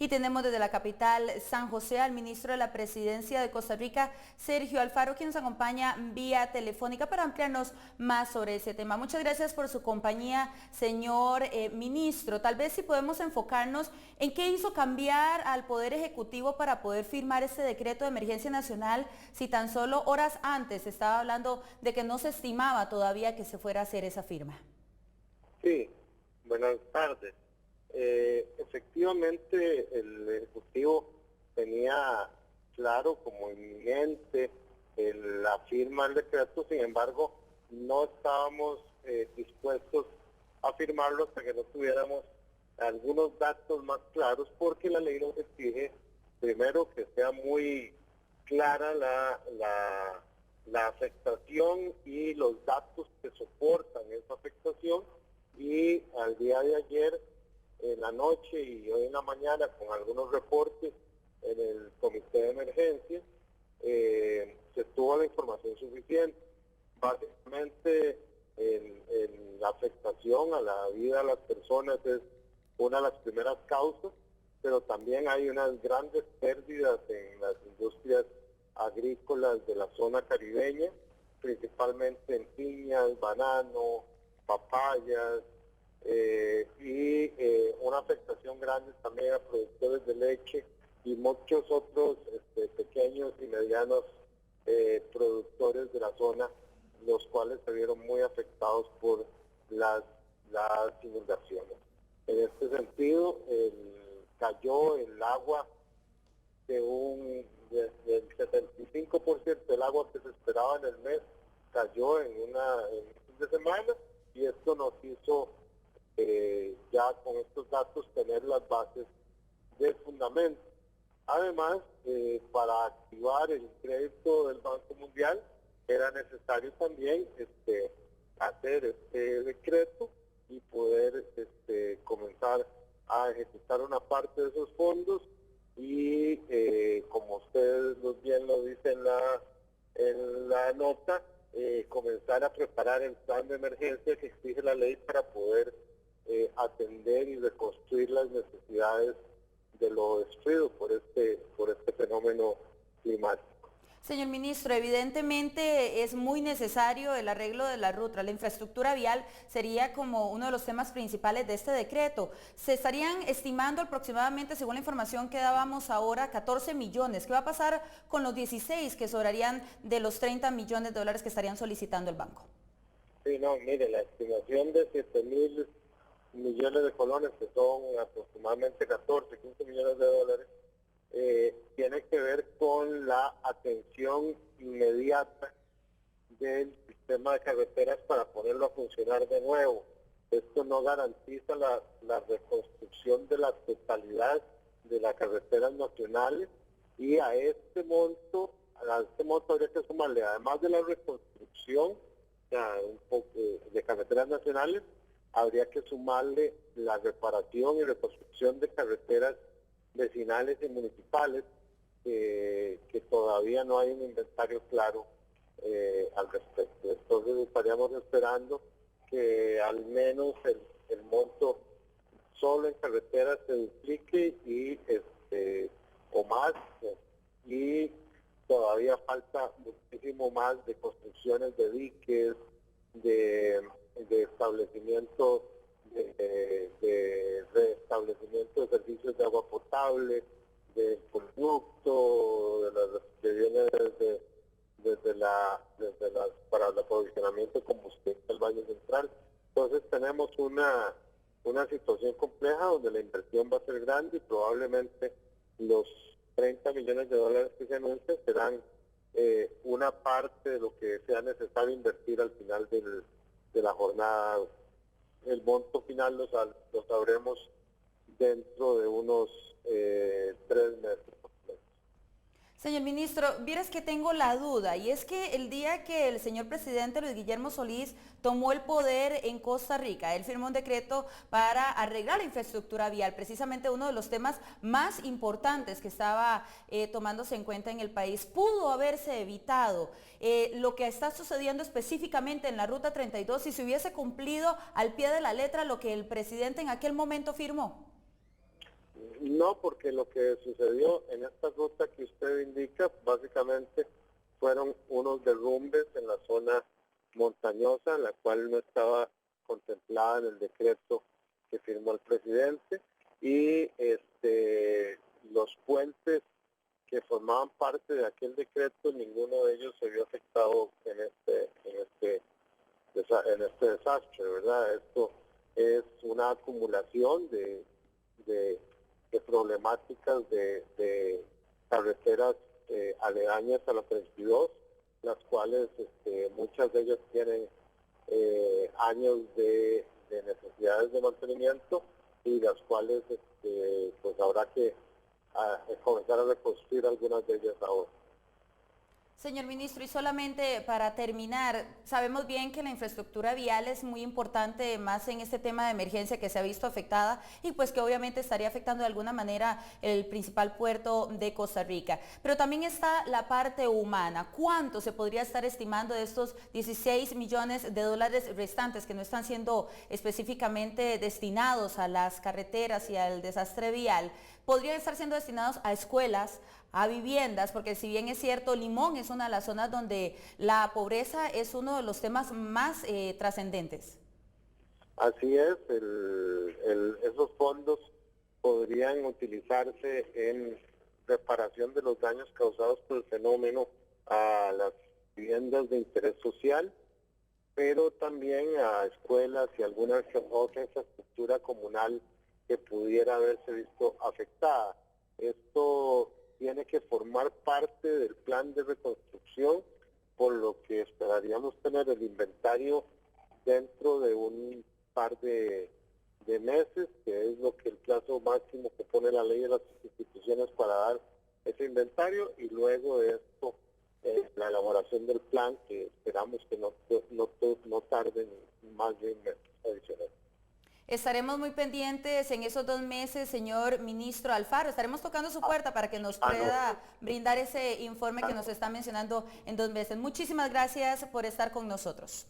Y tenemos desde la capital San José al ministro de la Presidencia de Costa Rica, Sergio Alfaro, quien nos acompaña vía telefónica para ampliarnos más sobre ese tema. Muchas gracias por su compañía, señor ministro. Tal vez si podemos enfocarnos en qué hizo cambiar al Poder Ejecutivo para poder firmar este decreto de emergencia nacional, si tan solo horas antes se estaba hablando de que no se estimaba todavía que se fuera a hacer esa firma. Sí, buenas tardes. Efectivamente, el Ejecutivo tenía claro como inminente la firma del decreto, sin embargo, no estábamos dispuestos a firmarlo hasta que no tuviéramos algunos datos más claros, porque la ley nos exige, primero, que sea muy clara la afectación y los datos que soportan esa afectación, y al día de ayer, en la noche y hoy en la mañana, con algunos reportes en el comité de emergencia, se tuvo la información suficiente. Básicamente, la afectación a la vida de las personas es una de las primeras causas, pero también hay unas grandes pérdidas en las industrias agrícolas de la zona caribeña, principalmente en piñas, banano, papayas, y una afectación grande también a productores de leche y muchos otros pequeños y medianos productores de la zona, los cuales se vieron muy afectados por las inundaciones. En este sentido, cayó el agua del 75% del agua que se esperaba en el mes, cayó en un fin de semana, y esto nos hizo ya con estos datos tener las bases del fundamento. Además, para activar el crédito del Banco Mundial era necesario también hacer este decreto y poder comenzar a ejecutar una parte de esos fondos, y como ustedes bien lo dicen en la nota, comenzar a preparar el plan de emergencia que exige la ley para poder atender y reconstruir las necesidades de lo destruido por este fenómeno climático. Señor ministro, evidentemente es muy necesario el arreglo de la ruta. La infraestructura vial sería como uno de los temas principales de este decreto. Se estarían estimando aproximadamente, según la información que dábamos ahora, 14 millones. ¿Qué va a pasar con los 16 que sobrarían de los 30 millones de dólares que estarían solicitando el banco? Sí, no, mire, la estimación de 7.000 millones de colones, que son aproximadamente 14, 15 millones de dólares, tiene que ver con la atención inmediata del sistema de carreteras para ponerlo a funcionar de nuevo. Esto no garantiza la reconstrucción de la totalidad de las carreteras nacionales, y a este monto habría que sumarle, además de la reconstrucción un poco de carreteras nacionales, habría que sumarle la reparación y reconstrucción de carreteras vecinales y municipales, que todavía no hay un inventario claro al respecto. Entonces estaríamos esperando que al menos el monto solo en carreteras se duplique o más, y todavía falta muchísimo más de construcciones de diques, de establecimiento de restablecimiento de servicios de agua potable, del conducto, que viene para el aprovisionamiento de combustible del Valle Central. Entonces tenemos una situación compleja donde la inversión va a ser grande, y probablemente los 30 millones de dólares que se anuncian serán una parte de lo que sea necesario invertir al final de la jornada. El monto final lo sabremos dentro de unos 3 meses. Señor ministro, vieras que tengo la duda, y es que el día que el señor presidente Luis Guillermo Solís tomó el poder en Costa Rica, él firmó un decreto para arreglar la infraestructura vial, precisamente uno de los temas más importantes que estaba tomándose en cuenta en el país. Pudo haberse evitado lo que está sucediendo específicamente en la Ruta 32 si se hubiese cumplido al pie de la letra lo que el presidente en aquel momento firmó. No, porque lo que sucedió en esta ruta que usted indica, básicamente fueron unos derrumbes en la zona montañosa, la cual no estaba contemplada en el decreto que firmó el presidente, y los puentes que formaban parte de aquel decreto, ninguno de ellos se vio afectado en este desastre, ¿verdad? Esto es una acumulación de problemáticas de carreteras aledañas a la 32, las cuales muchas de ellas tienen años de necesidades de mantenimiento y las cuales pues habrá que comenzar a reconstruir algunas de ellas ahora. Señor ministro, y solamente para terminar, sabemos bien que la infraestructura vial es muy importante, más en este tema de emergencia que se ha visto afectada y pues que obviamente estaría afectando de alguna manera el principal puerto de Costa Rica. Pero también está la parte humana. ¿Cuánto se podría estar estimando de estos 16 millones de dólares restantes que no están siendo específicamente destinados a las carreteras y al desastre vial? Podrían estar siendo destinados a escuelas, a viviendas, porque si bien es cierto, Limón es una de las zonas donde la pobreza es uno de los temas más trascendentes. Así es, esos fondos podrían utilizarse en reparación de los daños causados por el fenómeno a las viviendas de interés social, pero también a escuelas y alguna otra infraestructura comunal que pudiera haberse visto afectada. Esto tiene que formar parte del plan de reconstrucción, por lo que esperaríamos tener el inventario dentro de un par de meses, que es lo que el plazo máximo que pone la ley de las instituciones para dar ese inventario, y luego de esto la elaboración del plan, que esperamos que no tarde más de un mes adicional. Estaremos muy pendientes en esos 2 meses, señor ministro Alfaro. Estaremos tocando su puerta para que nos pueda brindar ese informe que nos está mencionando en 2 meses. Muchísimas gracias por estar con nosotros.